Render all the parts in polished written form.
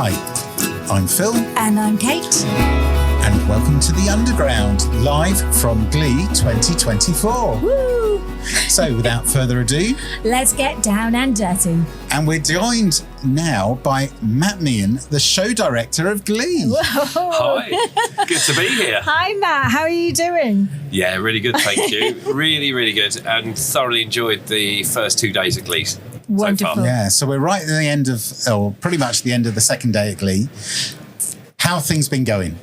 Hi, I'm Phil. And I'm Kate. And welcome to The Underground, live from Glee 2024. Woo! So without further ado, let's get down and dirty. And we're joined now by Matt Meehan, the show director of Glee. Whoa. Hi, good to be here. Hi Matt, how are you doing? Yeah, really good, thank you. Really good, and thoroughly enjoyed the first 2 days at Glee. Wonderful. So far. Yeah, so we're right at the end of, or pretty much the end of the second day at Glee. How have things been going?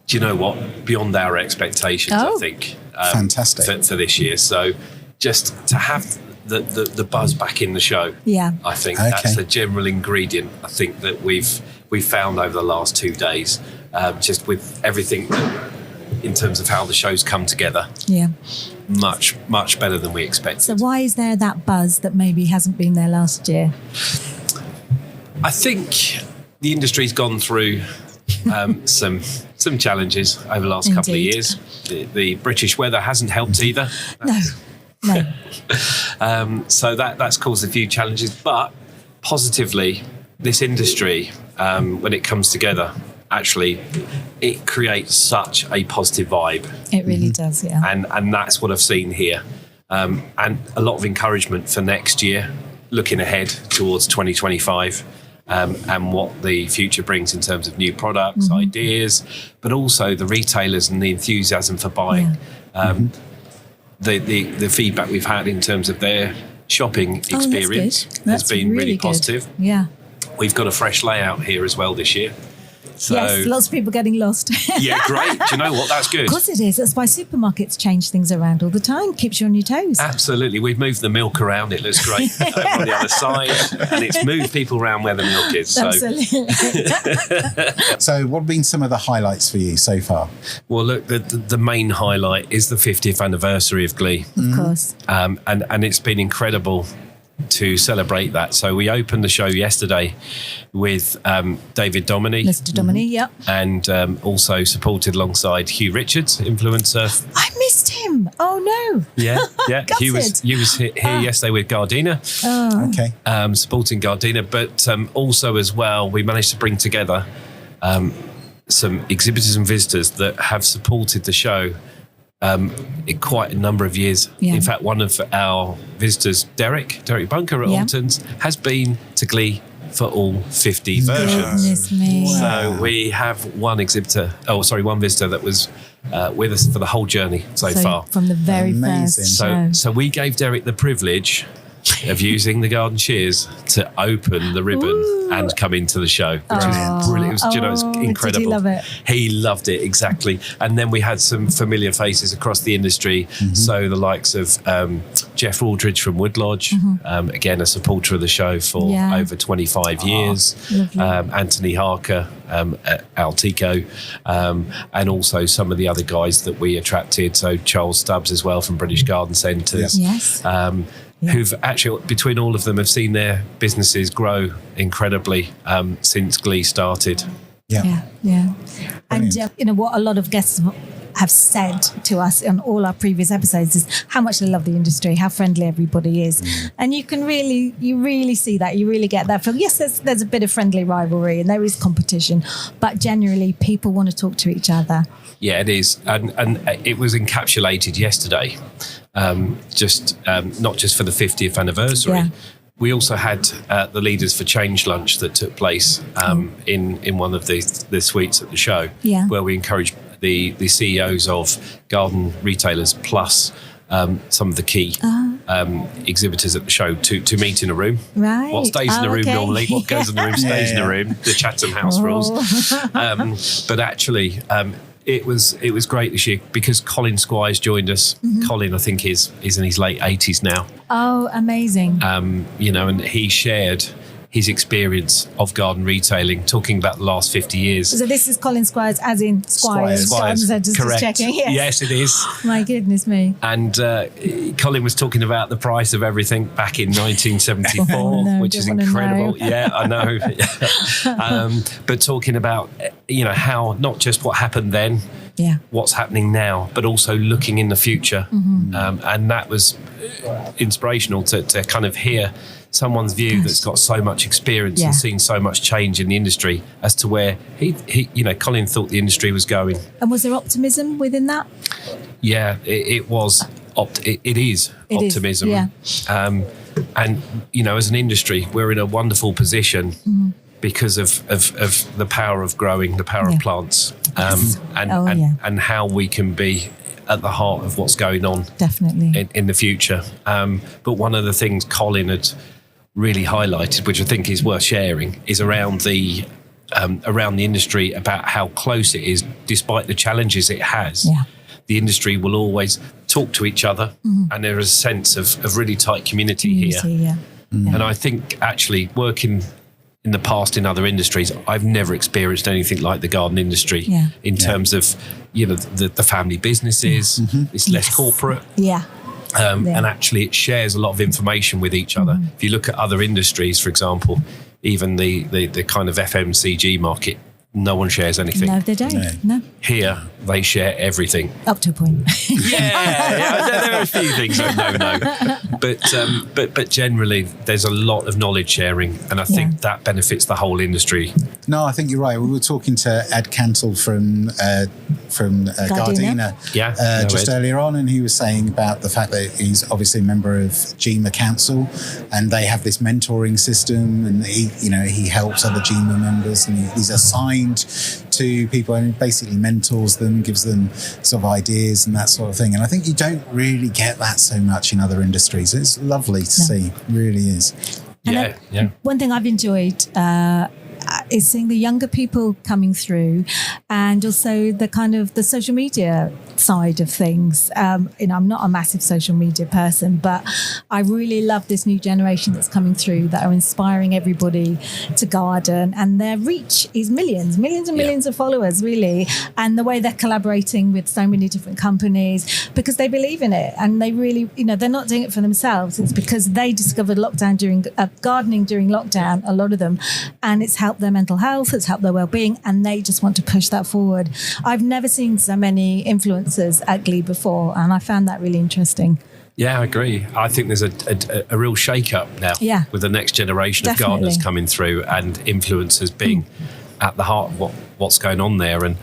Do you know what? Beyond our expectations, I think. Fantastic. For this year. So just to have the buzz back in the show, I think that's the general ingredient, I think, that we've found over the last 2 days, just with everything in terms of how the show's come together. Yeah. Much better than we expected. So why is there that buzz that maybe hasn't been there last year? I think the industry's gone through some challenges over the last couple of years. The British weather hasn't helped either. No. So that's caused a few challenges. But positively, this industry, when it comes together, actually, it creates such a positive vibe. It really does, yeah. And that's what I've seen here. And a lot of encouragement for next year, looking ahead towards 2025. And what the future brings in terms of new products, ideas, but also the retailers and the enthusiasm for buying. The feedback we've had in terms of their shopping experience has been really positive. Good. Yeah. We've got a fresh layout here as well this year. So, yes, lots of people getting lost. Yeah, great. Do you know what? That's good. Of course it is. That's why supermarkets change things around all the time. Keeps you on your toes. Absolutely. We've moved the milk around. It looks great over on the other side. And it's moved people around where the milk is. So. Absolutely. So what have been some of the highlights for you so far? Well, look, the main highlight is the 50th anniversary of Glee. Of course. And it's been incredible to celebrate that. So we opened the show yesterday with David Dominy. Mr. Dominy, yep. And also supported alongside Hugh Richards, influencer. I missed him. Oh, no. Yeah. He was here yesterday with Gardena. Oh. Okay. Supporting Gardena. But also as well, we managed to bring together some exhibitors and visitors that have supported the show in quite a number of years. Yeah. In fact, one of our visitors, Derek Bunker at Alton's, has been to Glee for all 50 versions. Goodness me. So we have one visitor that was with us for the whole journey so far. From the very Amazing. first show. So we gave Derek the privilege of using the garden shears to open the ribbon and come into the show, which was brilliant. It was incredible. Did he love it? He loved it, exactly. And then we had some familiar faces across the industry. So the likes of Jeff Aldridge from Woodlodge, again, a supporter of the show for over 25 years. Anthony Harker at Altico, and also some of the other guys that we attracted. So Charles Stubbs as well from British Garden Centres. Yes. Who've actually, between all of them, have seen their businesses grow incredibly since Glee started. Yeah. And what a lot of guests have said to us on all our previous episodes is how much they love the industry, how friendly everybody is. And you really see that. You really get that from, yes, there's a bit of friendly rivalry and there is competition, but generally people want to talk to each other. Yeah, it is. And it was encapsulated yesterday, not just for the 50th anniversary. Yeah. We also had the Leaders for Change lunch that took place in one of the suites at the show, where we encouraged the CEOs of garden retailers plus some of the key exhibitors at the show to meet in a room. Right. What stays in the room normally, what goes in the room stays in the room, the Chatham House rules. But actually, it was great this year because Colin Squires joined us. Colin, I think, is in his late 80s now. Oh, amazing. And he shared his experience of garden retailing, talking about the last 50 years. So this is Colin Squires, as in Squires. Correct. Just checking. Yes, it is. My goodness me. And Colin was talking about the price of everything back in 1974, which is incredible. Yeah, I know. But talking about, how not just what happened then, what's happening now, but also looking in the future. And that was inspirational to kind of hear someone's view that's got so much experience and seen so much change in the industry as to where he Colin thought the industry was going. And was there optimism within that? Yeah, it was. It is optimism. And, as an industry, we're in a wonderful position because of the power of growing, the power of plants, and how we can be at the heart of what's going on definitely in the future. But one of the things Colin had really highlighted, which I think is worth sharing, is around the industry, about how close it is, despite the challenges it has. The industry will always talk to each other, and there is a sense of really tight community here. And I think actually working in the past in other industries, I've never experienced anything like the garden industry in terms of, the family businesses. It's less corporate. And actually it shares a lot of information with each other. If you look at other industries, for example, even the kind of FMCG market, no one shares anything. No, they don't. No. Here, they share everything. Up to a point. There are a few things that no. But generally, there's a lot of knowledge sharing, and I think that benefits the whole industry. No, I think you're right. We were talking to Ed Cantle from Gardena just earlier on, and he was saying about the fact that he's obviously a member of GEMA Council, and they have this mentoring system, and he helps other GEMA members, and he's assigned to people and basically mentors them, gives them sort of ideas and that sort of thing. And I think you don't really get that so much in other industries. It's lovely to see, it really is. One thing I've enjoyed is seeing the younger people coming through, and also the kind of the social media side of things. I'm not a massive social media person, but I really love this new generation that's coming through that are inspiring everybody to garden, and their reach is millions and millions of followers, really. And the way they're collaborating with so many different companies because they believe in it, and they really, they're not doing it for themselves. It's because they discovered gardening during lockdown, a lot of them, and it's helped their mental health, it's helped their well-being, and they just want to push that forward. I've never seen so many influencers at Glee before, and I found that really interesting. Yeah, I agree. I think there's a real shake-up now with the next generation of gardeners coming through, and influencers being at the heart of what's going on there. And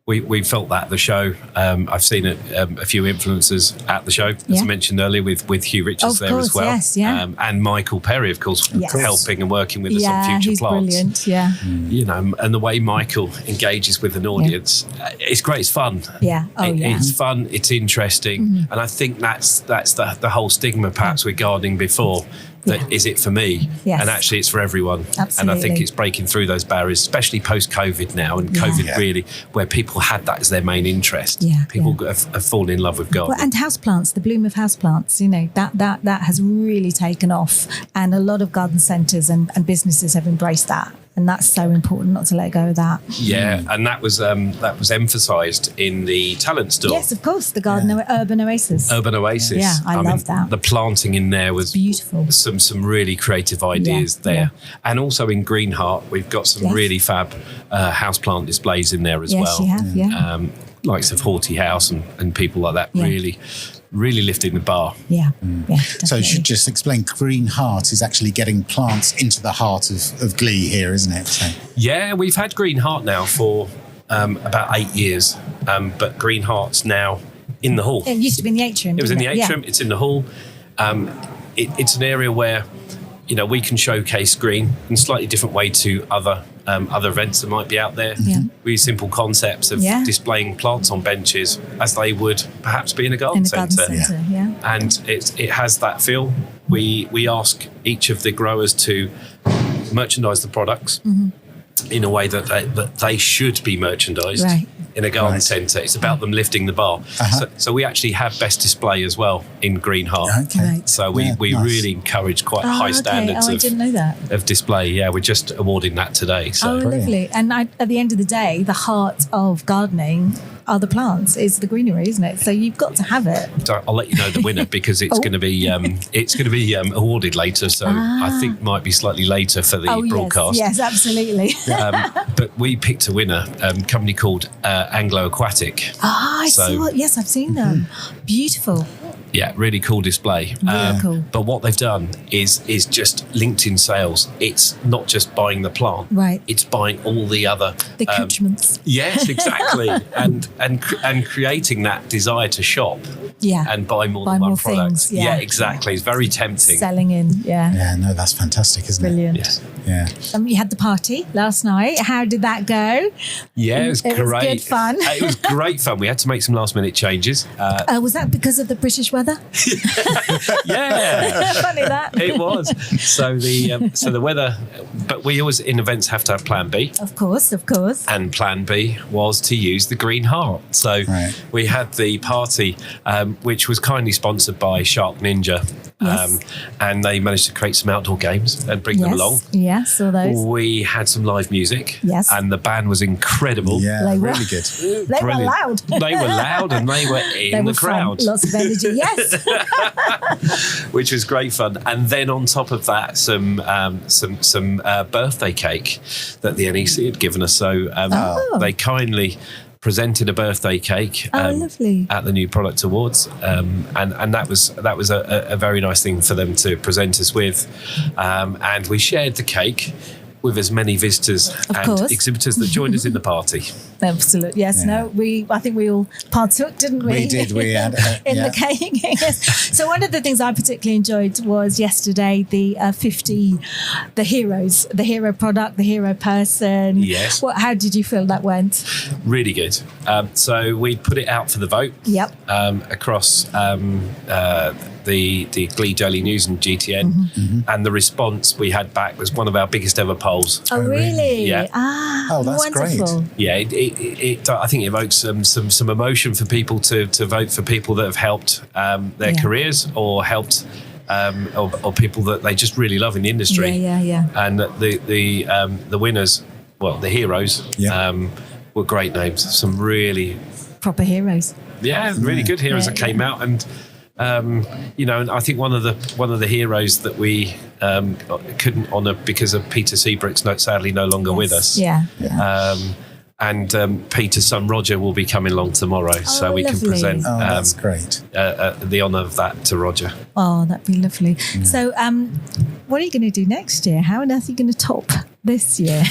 we felt that at the show. I've seen a few influencers at the show, as I mentioned earlier, with Hugh Richards as well. Yes, and Michael Perry, of course, helping and working with us on Future he's Plants. Brilliant, and the way Michael engages with an audience, it's great. It's fun. It's fun. It's interesting, and I think that's the whole stigma perhaps with gardening before. That is it for me, and actually it's for everyone. Absolutely. And I think it's breaking through those barriers, especially post-COVID now, and COVID really, where people had that as their main interest. People have fallen in love with gardening. Well, and houseplants, the bloom of houseplants, that has really taken off, and a lot of garden centres and businesses have embraced that. And that's so important not to let go of that. Yeah, and that was emphasised in the talent store. Yes, of course, the garden Urban Oasis. Urban Oasis. Yeah, I love that. The planting in there was beautiful. Some really creative ideas there. And also in Green Heart, we've got some really fab houseplant displays in there as well. Yes, you have, likes of Horty House and people like that, really lifting the bar. So you should just explain, Green Heart is actually getting plants into the heart of Glee here, isn't it? So. Yeah, we've had Green Heart now for about 8 years, but Green Heart's now in the hall. It used to be in the atrium. It was in the atrium, it's in the hall. It's an area where we can showcase green in a slightly different way to other events that might be out there. Really simple concepts of displaying plants on benches as they would perhaps be in a garden centre. And it has that feel. We ask each of the growers to merchandise the products in a way that they should be merchandised in a garden centre. It's about them lifting the bar. So we actually have best display as well in Green Heart. So we really encourage quite high standards I didn't know that. of display. Yeah, we're just awarding that today. So. Lovely. And at the end of the day, the heart of gardening, are the plants, it's the greenery, isn't it? So you've got to have it. So I'll let you know the winner because it's going to be awarded later. So I think might be slightly later for the broadcast. Yes, absolutely. But we picked a winner, a company called Anglo Aquatic. Yes, I've seen them. Beautiful. Yeah, really cool display. Really cool. But what they've done is just LinkedIn sales. It's not just buying the plant, right? It's buying all the other accoutrements. Yes, exactly, and creating that desire to shop. Yeah, and buy more than one product. Things, yeah, exactly. It's very tempting. Selling in, yeah. No, that's fantastic, isn't Brilliant. it? Brilliant. Yeah. You had the party last night. How did that go? Yeah, it was great. It was good fun. It was great fun. We had to make some last minute changes. Was that because of the British weather? Yeah, funny that it was. So the weather, but we always in events have to have Plan B. Of course. And Plan B was to use the Green Heart. So we had the party, which was kindly sponsored by Shark Ninja. Yes. And they managed to create some outdoor games and bring them along. Yeah, saw those. We had some live music. Yes. And the band was incredible. Yeah, really good. They were loud. They were loud and they were in the crowd. Fun. Lots of energy, yes. Which was great fun. And then on top of that, some birthday cake that the NEC had given us. So they kindly presented a birthday cake lovely. At the New Product Awards, and that was a very nice thing for them to present us with, and we shared the cake with as many visitors exhibitors that joined us in the party. Absolutely, yes. Yeah. No, I think we all partook, didn't we? We did. We had in the cake. Yes. So one of the things I particularly enjoyed was yesterday the 50, the heroes, the hero product, the hero person. Yes. How did you feel that went? Really good. So we put it out for the vote. Yep. Across the Glee Daily News and GTN, and the response we had back was one of our biggest ever polls. Oh, really? Yeah. That's wonderful. great. Yeah, it I think it evokes some emotion for people to vote for people that have helped their careers or helped or people that they just really love in the industry. Yeah. And the winners, well, the heroes, were great names. Some really proper heroes. Yeah, really good heroes that came out, and and I think one of the heroes that we couldn't honour because of Peter Seabrook's sadly no longer with us. And Peter's son Roger will be coming along tomorrow, so we can present. That's great. The honour of that to Roger. Oh, that'd be lovely. Yeah. So, what are you going to do next year? How on earth are you going to top this year?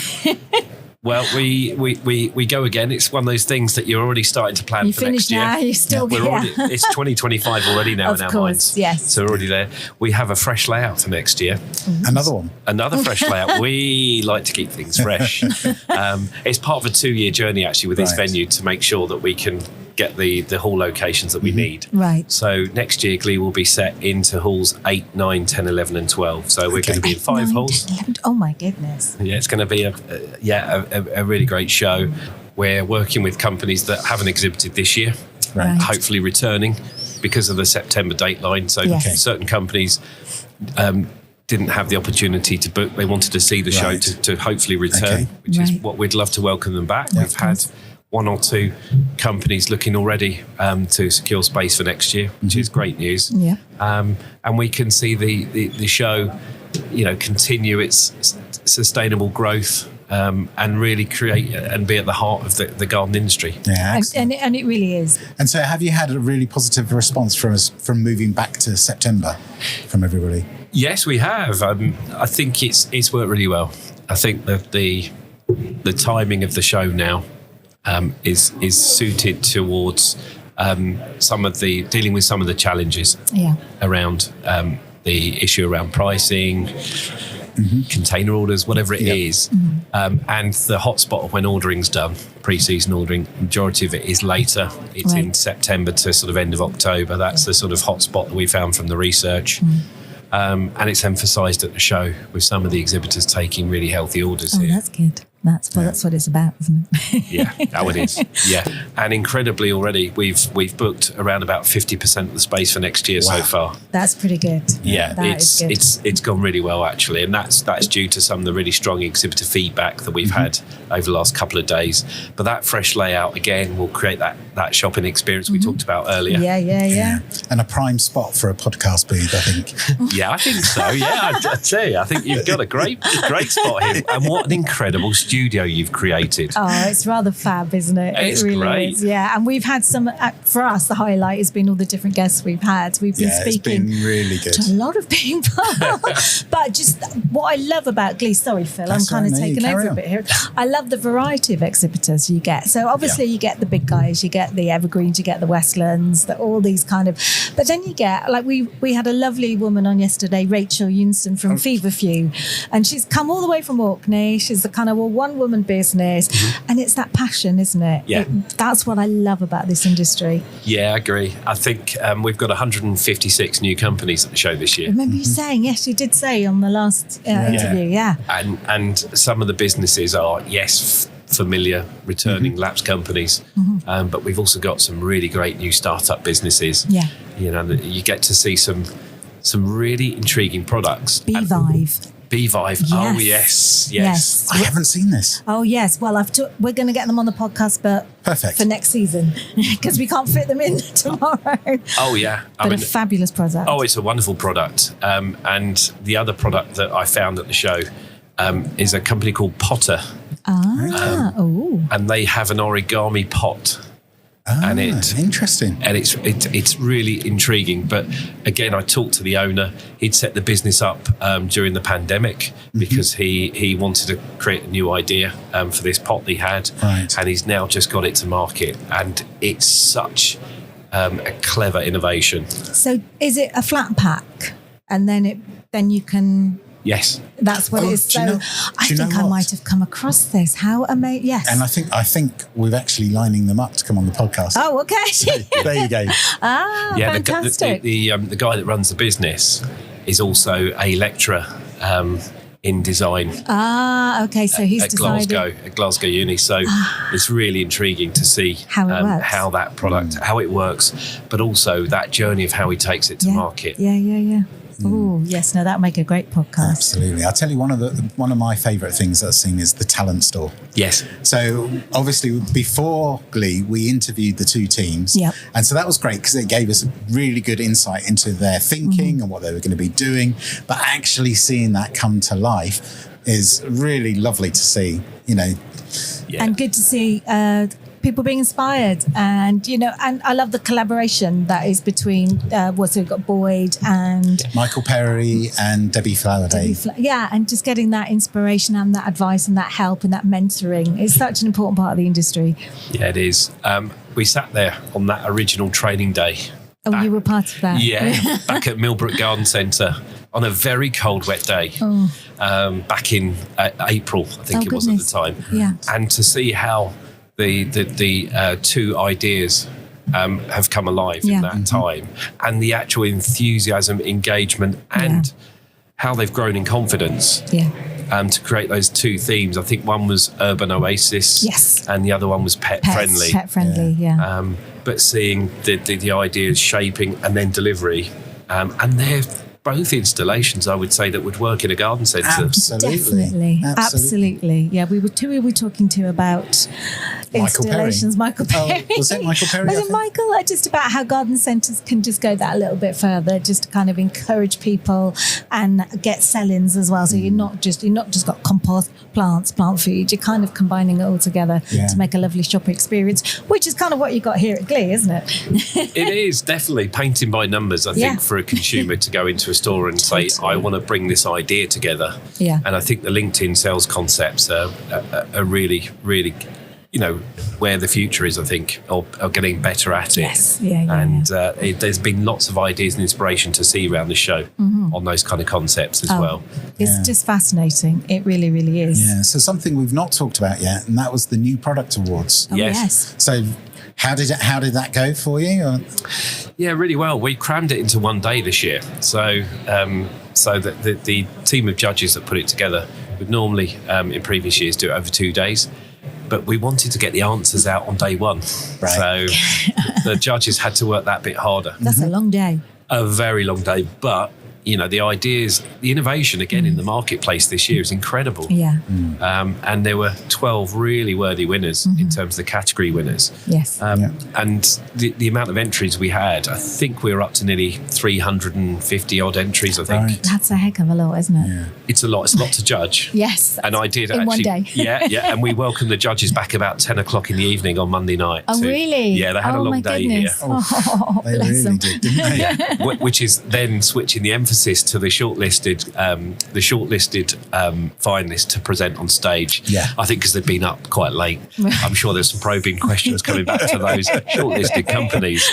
Well, we go again. It's one of those things that you're already starting to plan for next year. Now, you still it's 2025 already now in our minds. Yes. So we're already there. We have a fresh layout for next year. Mm-hmm. Another one. Another fresh layout. We like to keep things fresh. It's part of a 2-year journey actually with this venue to make sure that we can get the hall locations that we need. Right. So next year Glee will be set into halls 8, 9, 10, 11 and 12. So we're going to be in 5 halls. 11. Oh my goodness. Yeah, it's going to be a really great show. We're working with companies that haven't exhibited this year, hopefully returning because of the September dateline. So certain companies didn't have the opportunity to book. They wanted to see the show to hopefully return, which is what we'd love to welcome them back. We've had 1 or 2 companies looking already to secure space for next year, which is great news. Yeah. And we can see the show, continue its sustainable growth and really create and be at the heart of the garden industry. Yeah, and it really is. And so, have you had a really positive response from moving back to September from everybody? Yes, we have. I think it's worked really well. I think that the timing of the show now is suited towards dealing with some of the challenges around the issue around pricing, container orders, whatever it is. And the hotspot of when ordering's done, pre-season ordering, majority of it is later. It's in September to sort of end of October. That's the sort of hotspot that we found from the research. And it's emphasised at the show with some of the exhibitors taking really healthy orders here. That's good. That's what it's about, isn't it? Yeah, it is. Yeah, and incredibly already, we've booked around about 50% of the space for next year so far. That's pretty good. Yeah, it's gone really well actually, and that's due to some of the really strong exhibitor feedback that we've had over the last couple of days. But that fresh layout again will create that shopping experience we talked about earlier. Yeah. And a prime spot for a podcast booth, I think. Yeah, I think so. Yeah, I tell you, I think you've got a great spot here, and what an incredible studio you've created. Oh, it's rather fab, isn't it? It's it really great. is. Yeah, and we've had some. For us, the highlight has been all the different guests we've had. We've been speaking it's been really good to a lot of people. But just what I love about Glee. Sorry, Phil, That's I'm kind of taking over on. a bit here. I love the variety of exhibitors you get. So obviously you get the big guys, you get the Evergreens, you get the Westlands, all these kind of. But then you get like we had a lovely woman on yesterday, Rachel Yunson from Feverfew, and she's come all the way from Orkney. She's the kind of one woman business, and it's that passion, isn't it? Yeah. That's what I love about this industry. Yeah, I agree. I think we've got 156 new companies at the show this year. Remember you saying, yes, you did say on the last interview, And some of the businesses are, familiar returning lapsed companies, but we've also got some really great new startup businesses. Yeah. You know, you get to see some really intriguing products. Beevive. Beevive. Yes. Oh yes. I haven't seen this. Oh yes. Well, we're going to get them on the podcast, but Perfect. for next season because we can't fit them in tomorrow. Oh yeah. But a fabulous product. Oh, it's a wonderful product. And the other product that I found at the show is a company called Potter. And they have an origami pot. And interesting. And it's really intriguing. But again, I talked to the owner. He'd set the business up during the pandemic because he wanted to create a new idea for this pot that he had. Right. And he's now just got it to market. And it's such a clever innovation. So is it a flat pack? And then you can... Yes. That's what it is. So I think I might have come across this. How amazing. Yes. And I think we're actually lining them up to come on the podcast. Oh, okay. So, there you go. Fantastic. The guy that runs the business is also a lecturer in design. Okay. So he's decided at Glasgow Uni. So it's really intriguing to see how it works. How that product, how it works, but also that journey of how he takes it to market. Yeah. Oh yes, no, that'd make a great podcast. Absolutely. I'll tell you one of my favourite things that I've seen is the talent store. Yes. So obviously before Glee, we interviewed the two teams. Yep. And so that was great because it gave us really good insight into their thinking and what they were going to be doing. But actually seeing that come to life is really lovely to see, And good to see people being inspired, and and I love the collaboration that is between we've got Boyd and Michael Perry and Debbie Flowerday. And just getting that inspiration and that advice and that help and that mentoring is such an important part of the industry. Yeah, it is. We sat there on that original training day. Oh, you were part of that? Yeah, back at Millbrook Garden Centre on a very cold, wet day. Back in April, I think it was at the time. Yeah. And to see how the two ideas have come alive in that time, and the actual enthusiasm, engagement, and how they've grown in confidence. Yeah. To create those two themes. I think one was Urban Oasis, and the other one was Pet Friendly. Pet Friendly, yeah. But seeing the ideas shaping and then delivery, and they're both installations, I would say, that would work in a garden centre. Absolutely. Yeah, we were talking to about installations. Michael Perry. Was it Michael Perry? Was it Michael? Just about how garden centres can just go that a little bit further, just to kind of encourage people and get sell-ins as well. So you're not just got compost, plants, plant food. You're kind of combining it all together to make a lovely shopping experience, which is kind of what you got here at Glee, isn't it? It is definitely painting by numbers. I think for a consumer to go into a store and say, I want to bring this idea together. Yeah. And I think the LinkedIn sales concepts are really, really, where the future is, I think, or getting better at it. Yes. There's been lots of ideas and inspiration to see around the show on those kind of concepts as well. It's just fascinating. It really, really is. Yeah. So something we've not talked about yet, and that was the New Product Awards. Oh, yes. So how did that go for you? Yeah, really well. We crammed it into one day this year. So So that the team of judges that put it together would normally, in previous years, do it over 2 days. But we wanted to get the answers out on day one. Right. So the judges had to work that bit harder. That's a long day. A very long day. But, the ideas, the innovation, again, in the marketplace this year is incredible. Yeah. And there were 12 really worthy winners in terms of the category winners. Yes. And the amount of entries we had, I think we were up to nearly 350 odd entries, I think. Right. That's a heck of a lot, isn't it? Yeah. It's a lot. It's a lot to judge. Yes. And I did in actually. 1 day. Yeah. And we welcomed the judges back about 10 o'clock in the evening on Monday night. Oh, really? Yeah, they had a long day here. Oh, They bless really them. did, didn't they? Yeah. Which is then switching the emphasis to the shortlisted finalists to present on stage. Yeah. I think because they've been up quite late. I'm sure there's some probing questions coming back to those shortlisted companies.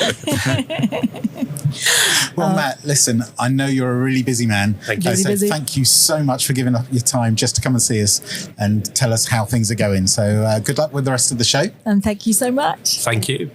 Well, Matt, listen, I know you're a really busy man. Thank you. So thank you so much for giving up your time just to come and see us and tell us how things are going. So good luck with the rest of the show. And thank you so much. Thank you.